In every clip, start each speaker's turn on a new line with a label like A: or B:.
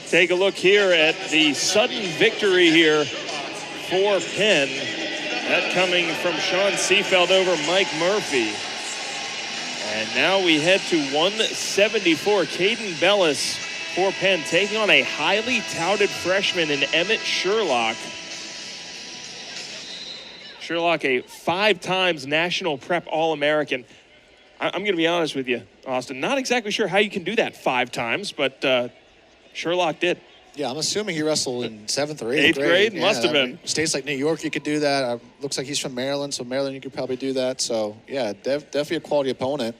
A: Take a look here at the sudden victory here for Penn. That coming from Sean Seefeld over Mike Murphy. And now we head to 174. Caden Bellis for Penn, taking on a highly touted freshman in Emmitt Sherlock. Sherlock, a 5 times National Prep All-American. I'm going to be honest with you, Austin. Not exactly sure how you can do that 5 times, but Sherlock did.
B: Yeah, I'm assuming he wrestled in 7th or 8th grade.
A: 8th grade?
B: Yeah,
A: Must have been.
B: States like New York, you could do that. Looks like he's from Maryland, so Maryland, you could probably do that. So, yeah, definitely a quality opponent.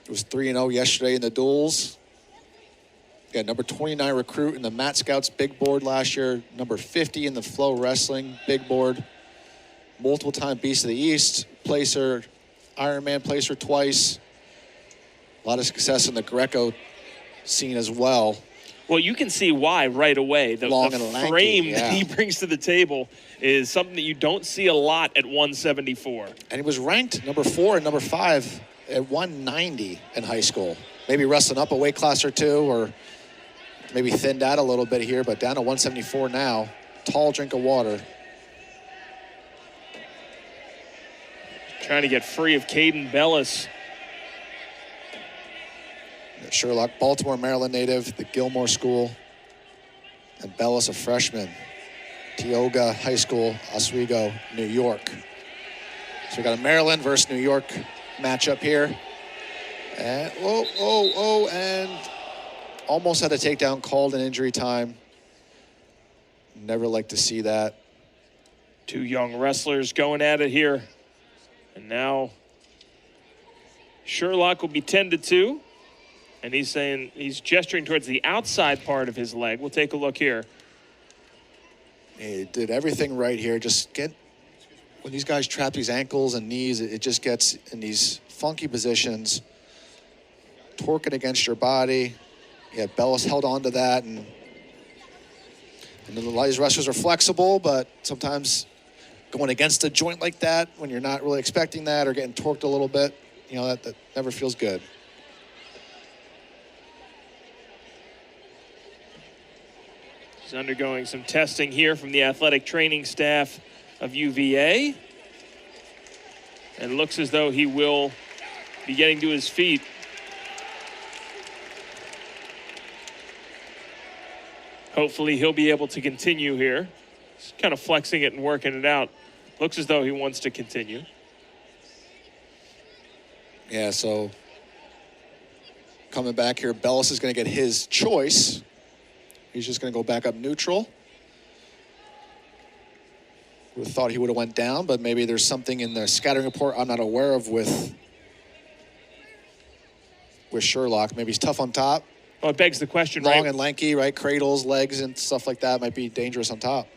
B: It was 3-0 yesterday in the duels. Got number 29 recruit in the Mat Scouts big board last year. Number 50 in the Flow Wrestling big board. Multiple-time Beast of the East placer, Ironman placer twice. A lot of success in the Greco scene as well.
A: Well, you can see why right away. The
B: lanky,
A: frame that he brings to the table is something that you don't see a lot at 174.
B: And he was ranked number 4 and number 5 at 190 in high school. Maybe wrestling up a weight class or 2, or maybe thinned out a little bit here, but down to 174 now. Tall drink of water.
A: Trying to get free of Caden Bellis.
B: Sherlock, Baltimore, Maryland native, the Gilmore School. And Bellis, a freshman. Tioga High School, Oswego, New York. So we got a Maryland versus New York matchup here. And and almost had a takedown called an injury time. Never like to see that.
A: 2 young wrestlers going at it here. And now Sherlock will be 10-2. And he's saying, he's gesturing towards the outside part of his leg. We'll take a look here.
B: He did everything right here. Just when these guys trap these ankles and knees, it just gets in these funky positions. Torque it against your body. Yeah, Bellis held on to that. And these wrestlers are flexible, but sometimes going against a joint like that, when you're not really expecting that or getting torqued a little bit, that never feels good.
A: He's undergoing some testing here from the athletic training staff of UVA. And looks as though he will be getting to his feet. Hopefully he'll be able to continue here. He's kind of flexing it and working it out. Looks as though he wants to continue.
B: Yeah, so coming back here, Bellis is going to get his choice. He's just going to go back up neutral. We thought he would have went down, but maybe there's something in the scattering report I'm not aware of with Sherlock. Maybe he's tough on top.
A: Well, it begs the question,
B: Long
A: right?
B: and lanky, right? Cradles, legs, and stuff like that might be dangerous on top.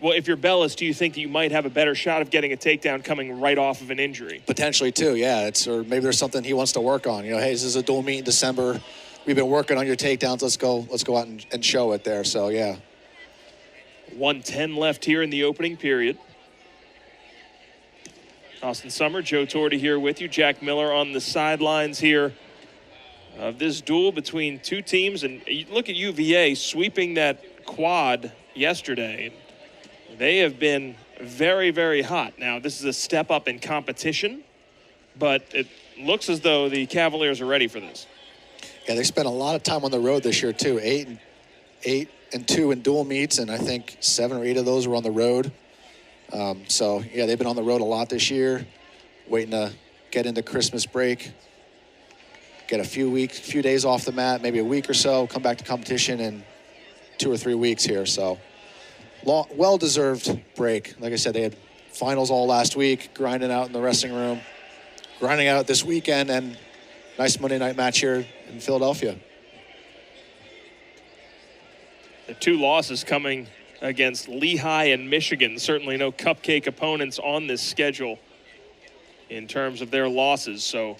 A: Well, if you're Bellis, do you think that you might have a better shot of getting a takedown coming right off of an injury?
B: Potentially, too, yeah. Or maybe there's something he wants to work on. Hey, this is a dual meet in December. We've been working on your takedowns. Let's go out and show it there. So, yeah.
A: 1:10 left here in the opening period. Austin Summer, Joe Torti here with you. Jack Miller on the sidelines here of this duel between 2 teams. And you look at UVA sweeping that quad yesterday. They have been very, very hot. Now, this is a step up in competition, but it looks as though the Cavaliers are ready for this.
B: Yeah, they spent a lot of time on the road this year, too. 8 and 2 in dual meets, and I think 7 or 8 of those were on the road. So, yeah, they've been on the road a lot this year, waiting to get into Christmas break, get a few days off the mat, maybe a week or so, come back to competition in 2 or 3 weeks here. So, well-deserved break. Like I said, they had finals all last week, grinding out in the wrestling room, grinding out this weekend, and nice Monday night match here in Philadelphia.
A: The 2 losses coming against Lehigh and Michigan. Certainly no cupcake opponents on this schedule in terms of their losses. So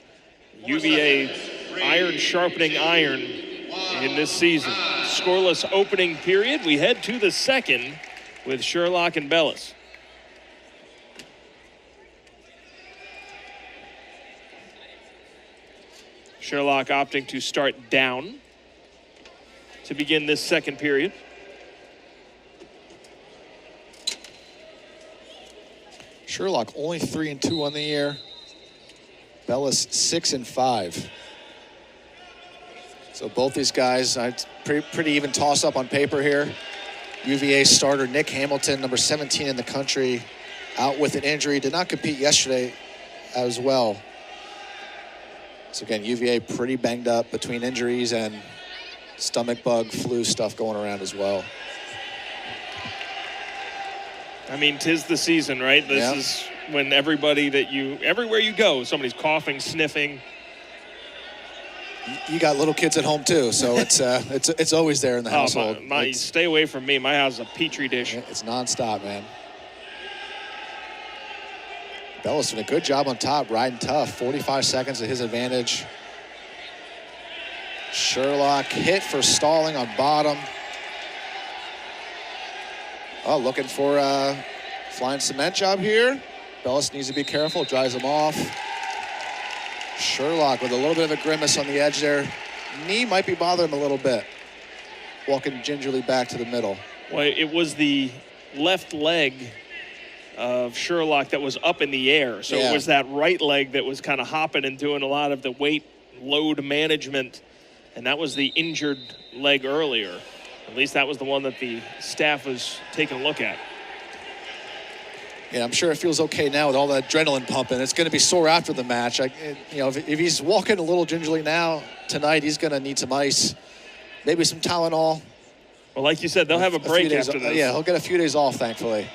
A: UVA iron sharpening iron in this season. Scoreless opening period. We head to the second with Sherlock and Bellis. Sherlock opting to start down to begin this second period.
B: Sherlock only 3-2 on the year. Bellis 6-5. So both these guys, pretty even toss up on paper here. UVA starter Nick Hamilton, number 17 in the country, out with an injury. Did not compete yesterday as well. So again, UVA pretty banged up between injuries and stomach bug, flu stuff going around as well.
A: I mean, 'tis the season, right? This is when everywhere you go, somebody's coughing, sniffing.
B: You got little kids at home too, so it's always there in the household.
A: Stay away from me. My house is a petri dish.
B: It's nonstop, man. Bellis doing a good job on top, riding tough. 45 seconds at his advantage. Sherlock hit for stalling on bottom. Oh, looking for a flying cement job here. Bellis needs to be careful, drives him off. Sherlock with a little bit of a grimace on the edge there. Knee might be bothering him a little bit. Walking gingerly back to the middle.
A: Well, it was the left leg of Sherlock that was up in the air. So it was that right leg that was kind of hopping and doing a lot of the weight load management. And that was the injured leg earlier. At least that was the one that the staff was taking a look at.
B: Yeah, I'm sure it feels okay now with all that adrenaline pumping. It's going to be sore after the match. If he's walking a little gingerly now tonight, he's going to need some ice, maybe some Tylenol.
A: Well, like you said, they'll have a break after this.
B: Yeah, he'll get a few days off, thankfully.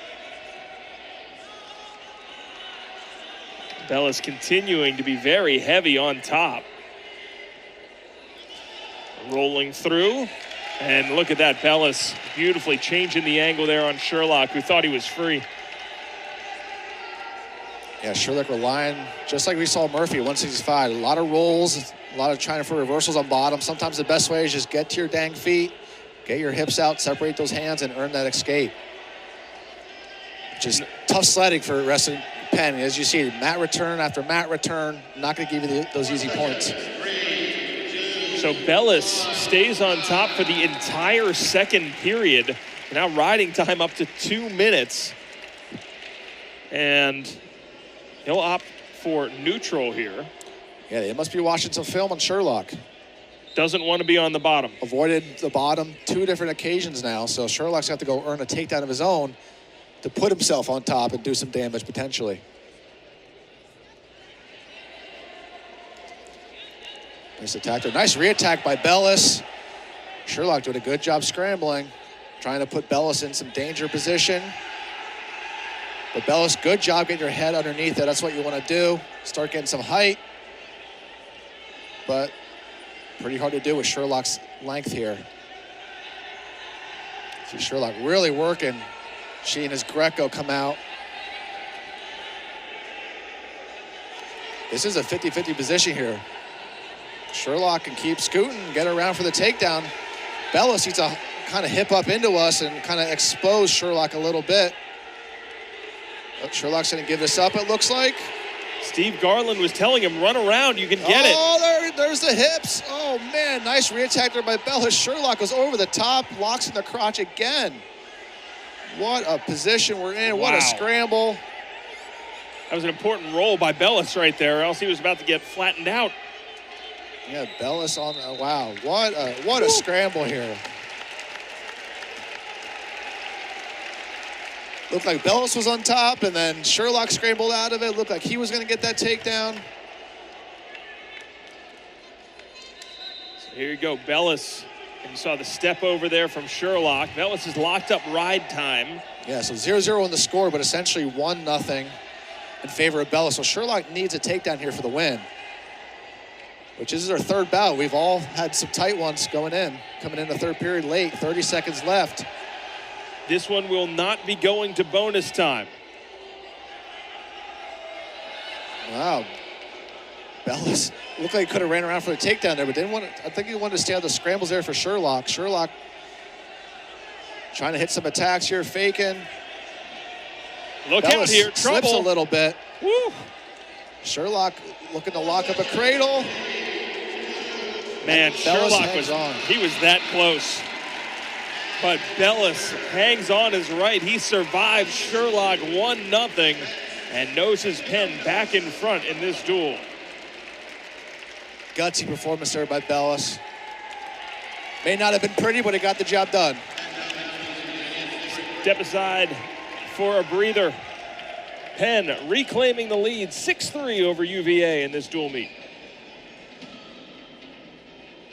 A: Bellis continuing to be very heavy on top. Rolling through. And look at that, Bellis beautifully changing the angle there on Sherlock, who thought he was free.
B: Yeah, Sherlock relying, just like we saw Murphy, 165. A lot of rolls, a lot of trying for reversals on bottom. Sometimes the best way is just get to your dang feet, get your hips out, separate those hands, and earn that escape. Just tough sledding for wrestling Penn. As you see, mat return after mat return, not going to give you those easy points.
A: So Bellis stays on top for the entire second period. Now riding time up to 2 minutes. And he'll opt for neutral here.
B: Yeah, they must be watching some film on Sherlock.
A: Doesn't want to be on the bottom.
B: Avoided the bottom 2 different occasions now, so Sherlock's got to go earn a takedown of his own to put himself on top and do some damage potentially. Nice attack there. Nice re-attack by Bellis. Sherlock doing a good job scrambling, trying to put Bellis in some danger position. But Bellis, good job getting your head underneath it. That's what you want to do. Start getting some height. But pretty hard to do with Sherlock's length here. See Sherlock really working. She and his Greco come out. This is a 50-50 position here. Sherlock can keep scooting, get around for the takedown. Bellis needs to kind of hip up into us and kind of expose Sherlock a little bit. But Sherlock's going to give this up, it looks like.
A: Steve Garland was telling him, run around, you can get it.
B: Oh, there's the hips. Oh, man, nice re-attack there by Bellis. Sherlock goes over the top, locks in the crotch again. What a position we're in. What a scramble.
A: That was an important roll by Bellis right there, or else he was about to get flattened out.
B: Yeah, Bellis on, wow, what a scramble here. Looked like Bellis was on top, and then Sherlock scrambled out of it. Looked like he was going to get that takedown.
A: So here you go, Bellis. And you saw the step over there from Sherlock. Bellis is locked up ride time.
B: Yeah, so 0-0 in the score, but essentially 1-0 in favor of Bellis. So Sherlock needs a takedown here for the win, which is our third bout. We've all had some tight ones coming in the third period late, 30 seconds left.
A: This one will not be going to bonus time.
B: Wow. Bellis looked like he could have ran around for the takedown there, but didn't want to, I think he wanted to stay out the scrambles there for Sherlock. Sherlock trying to hit some attacks here, faking.
A: Look out here, trouble.
B: Slips a little bit.
A: Woo.
B: Sherlock looking to lock up a cradle.
A: Man,
B: Bellis
A: Sherlock
B: hangs on.
A: he was that close. But Bellis hangs on his right. He survives Sherlock 1-0 and noses Penn back in front in this duel.
B: Gutsy performance there by Bellis. May not have been pretty, but he got the job done.
A: Step aside for a breather. Penn reclaiming the lead 6-3 over UVA in this dual meet.